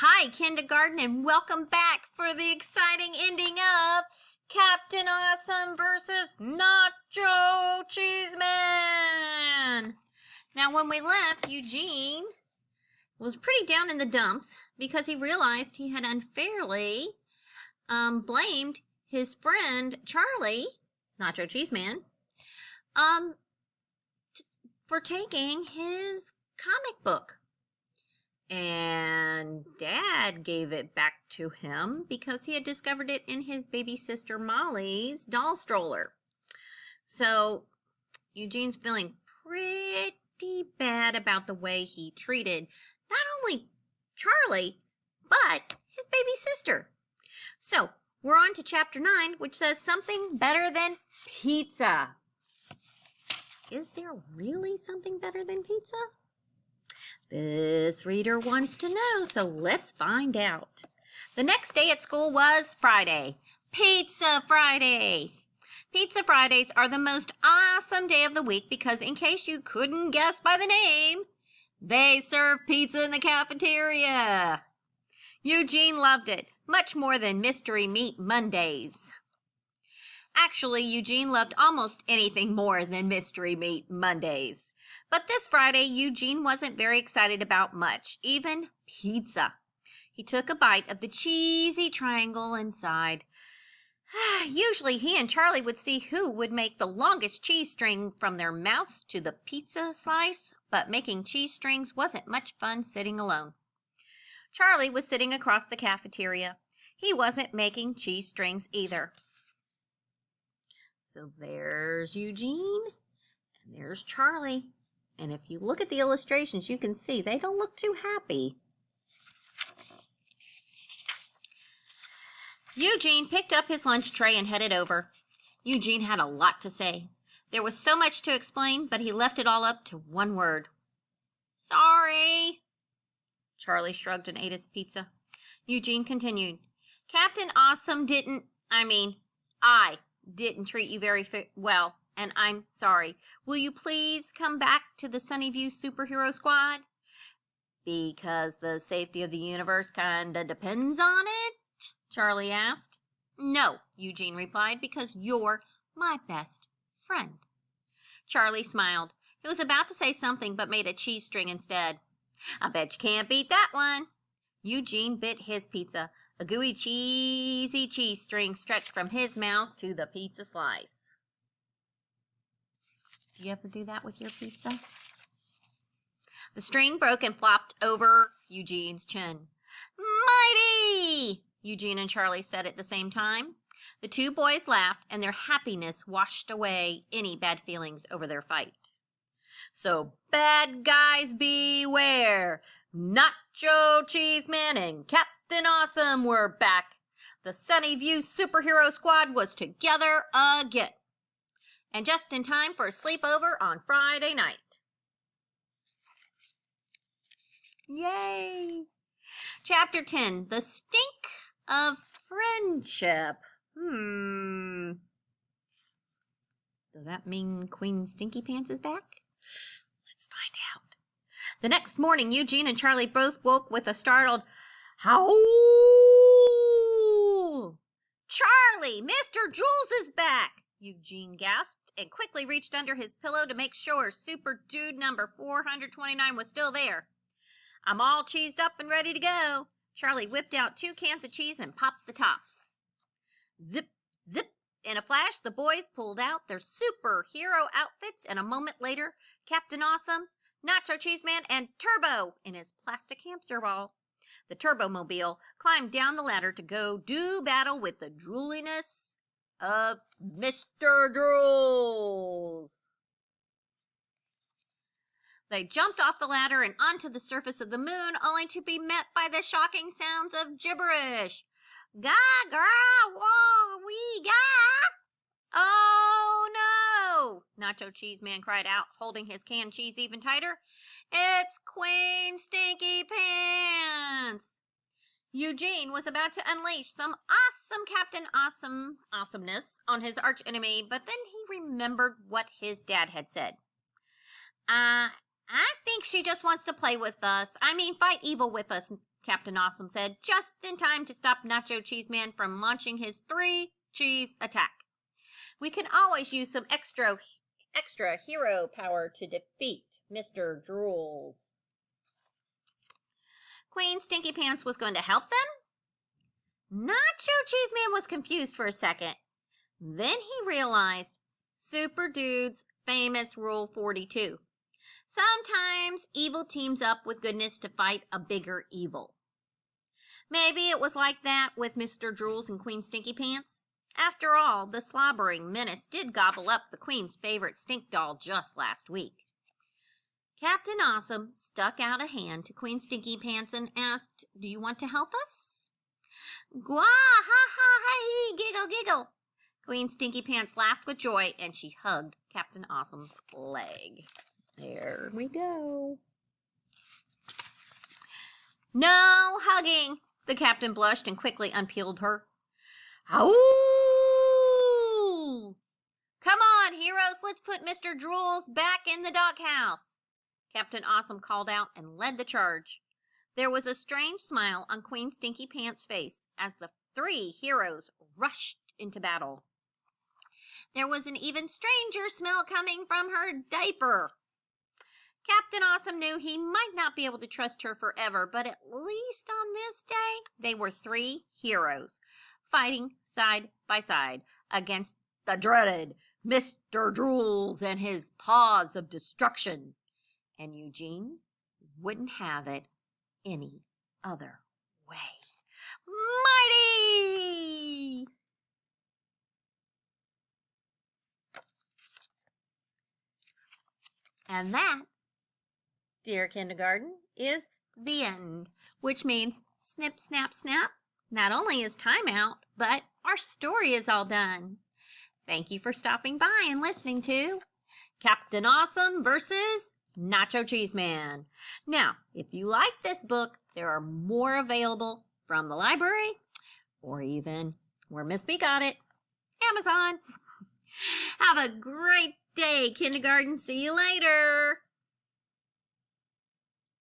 Hi, kindergarten, and welcome back for the exciting ending of Captain Awesome versus Nacho Cheeseman. Now, when we left, Eugene was pretty down in the dumps because he realized he had unfairly blamed his friend Charlie, Nacho Cheeseman, for taking his comic book. And Dad gave it back to him because he had discovered it in his baby sister Molly's doll stroller. So Eugene's feeling pretty bad about the way he treated not only Charlie, but his baby sister. So we're on to chapter 9, which says something better than pizza. Is there really something better than pizza? This reader wants to know, so let's find out. The next day at school was Friday. Pizza Friday. Pizza Fridays are the most awesome day of the week because, in case you couldn't guess by the name, they serve pizza in the cafeteria. Eugene loved it, much more than Mystery Meat Mondays. Actually, Eugene loved almost anything more than Mystery Meat Mondays. But this Friday, Eugene wasn't very excited about much, even pizza. He took a bite of the cheesy triangle and sighed. Usually he and Charlie would see who would make the longest cheese string from their mouths to the pizza slice, but making cheese strings wasn't much fun sitting alone. Charlie was sitting across the cafeteria. He wasn't making cheese strings either. So there's Eugene, and there's Charlie. And if you look at the illustrations, you can see they don't look too happy. Eugene picked up his lunch tray and headed over. Eugene had a lot to say. There was so much to explain, but he left it all up to one word. Sorry. Charlie shrugged and ate his pizza. Eugene continued. Captain Awesome I didn't treat you very well. And I'm sorry. Will you please come back to the Sunnyview Superhero Squad? Because the safety of the universe kinda depends on it? Charlie asked. No, Eugene replied, because you're my best friend. Charlie smiled. He was about to say something, but made a cheese string instead. I bet you can't beat that one. Eugene bit his pizza. A gooey, cheesy cheese string stretched from his mouth to the pizza slice. Do you ever do that with your pizza? The string broke and flopped over Eugene's chin. Mighty! Eugene and Charlie said at the same time. The two boys laughed, and their happiness washed away any bad feelings over their fight. So bad guys beware! Nacho Cheeseman and Captain Awesome were back. The Sunnyview Superhero Squad was together again. And just in time for a sleepover on Friday night. Yay! Chapter 10, The Stink of Friendship. Does that mean Queen Stinky Pants is back? Let's find out. The next morning, Eugene and Charlie both woke with a startled, howl! Charlie, Mr. Jules is back! Eugene gasped and quickly reached under his pillow to make sure Super Dude number 429 was still there. I'm all cheesed up and ready to go. Charlie whipped out 2 cans of cheese and popped the tops. Zip, zip. In a flash, the boys pulled out their superhero outfits, and a moment later, Captain Awesome, Nacho Cheeseman, and Turbo in his plastic hamster ball. The Turbo-mobile climbed down the ladder to go do battle with the drooliness of Mr. Drools. They jumped off the ladder and onto the surface of the moon, only to be met by the shocking sounds of gibberish. Ga, gra, wah, wee, ga! Oh, no! Nacho Cheeseman cried out, holding his canned cheese even tighter. It's Queen Stinky Pants! Eugene was about to unleash some awesome Captain Awesomeness on his archenemy, but then he remembered what his dad had said. I think she just wants to play with us. I mean, fight evil with us, Captain Awesome said, just in time to stop Nacho Cheeseman from launching his 3-cheese attack. We can always use some extra hero power to defeat Mr. Drools. Queen Stinky Pants was going to help them? Nacho Cheeseman was confused for a second. Then he realized Super Dude's famous Rule 42. Sometimes evil teams up with goodness to fight a bigger evil. Maybe it was like that with Mr. Drools and Queen Stinky Pants. After all, the slobbering menace did gobble up the Queen's favorite stink doll just last week. Captain Awesome stuck out a hand to Queen Stinky Pants and asked, "Do you want to help us?" "Gwa, ha, ha, ha, giggle, giggle." Queen Stinky Pants laughed with joy and she hugged Captain Awesome's leg. There we go. "No hugging." The captain blushed and quickly unpeeled her. "Ow! Come on, heroes, let's put Mr. Drools back in the doghouse." Captain Awesome called out and led the charge. There was a strange smile on Queen Stinky Pants' face as the 3 heroes rushed into battle. There was an even stranger smell coming from her diaper. Captain Awesome knew he might not be able to trust her forever, but at least on this day, they were 3 heroes, fighting side by side against the dreaded Mr. Drools and his paws of destruction. And Eugene wouldn't have it any other way. Mighty! And that, dear kindergarten, is the end, which means snip, snap, snap. Not only is time out, but our story is all done. Thank you for stopping by and listening to Captain Awesome versus Nacho Cheeseman. Now, if you like this book, there are more available from the library or even where Miss B got it, Amazon. Have a great day, kindergarten. See you later.